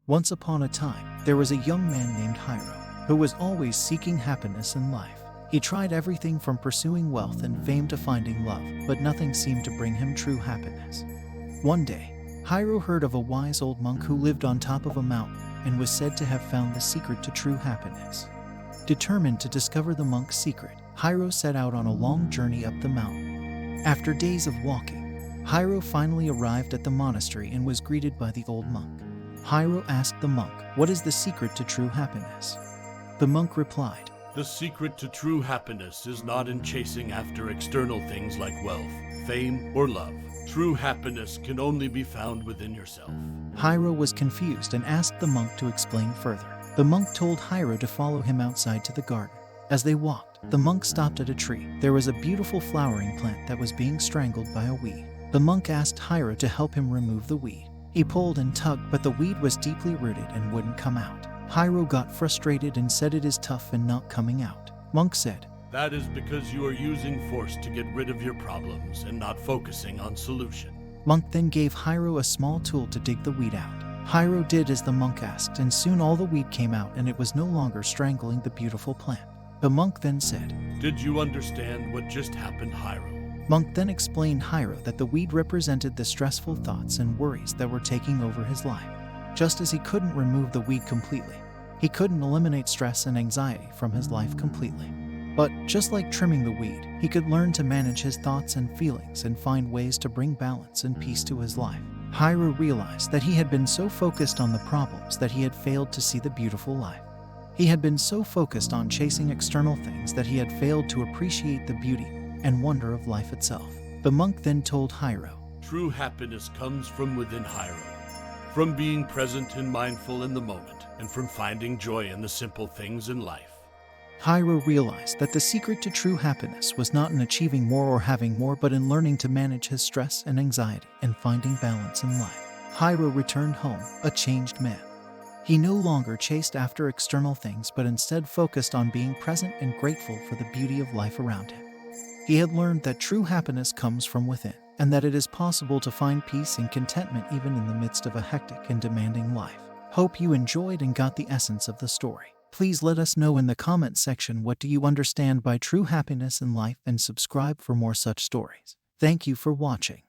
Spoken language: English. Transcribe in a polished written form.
Once upon a time, there was a young man named Hiro, who was always seeking happiness in life. He tried everything from pursuing wealth and fame to finding love, but nothing seemed to bring him true happiness. One day, Hiro heard of a wise old monk who lived on top of a mountain and was said to have found the secret to true happiness. Determined to discover the monk's secret, Hiro set out on a long journey up the mountain. After days of walking, Hiro finally arrived at the monastery and was greeted by the old monk. Hiro asked the monk, "What is the secret to true happiness?" The monk replied, The secret to true happiness is not in chasing after external things like wealth, fame, or love. True happiness can only be found within yourself. Hiro was confused and asked the monk to explain further. The monk told Hiro to follow him outside to the garden. As they walked, the monk stopped at a tree. There was a beautiful flowering plant that was being strangled by a weed. The monk asked Hiro to help him remove the weed. He pulled and tugged, but the weed was deeply rooted and wouldn't come out. Hiro got frustrated and said, "It is tough and not coming out." Monk said, That is because you are using force to get rid of your problems and not focusing on solution. Monk then gave Hiro a small tool to dig the weed out. Hiro did as the monk asked, and soon all the weed came out and it was no longer strangling the beautiful plant. The monk then said, Did you understand what just happened, Hiro? Monk then explained Hiro that the weed represented the stressful thoughts and worries that were taking over his life. Just as he couldn't remove the weed completely, he couldn't eliminate stress and anxiety from his life completely. But just like trimming the weed, he could learn to manage his thoughts and feelings and find ways to bring balance and peace to his life. Hiro realized that he had been so focused on the problems that he had failed to see the beautiful life. He had been so focused on chasing external things that he had failed to appreciate the beauty and wonder of life itself. The monk then told Hiro, True happiness comes from within, Hiro. From being present and mindful in the moment, and from finding joy in the simple things in life. Hiro realized that the secret to true happiness was not in achieving more or having more, but in learning to manage his stress and anxiety and finding balance in life. Hiro returned home, a changed man. He no longer chased after external things, but instead focused on being present and grateful for the beauty of life around him. He had learned that true happiness comes from within, and that it is possible to find peace and contentment even in the midst of a hectic and demanding life. Hope you enjoyed and got the essence of the story. Please let us know in the comment section, what do you understand by true happiness in life, and subscribe for more such stories. Thank you for watching.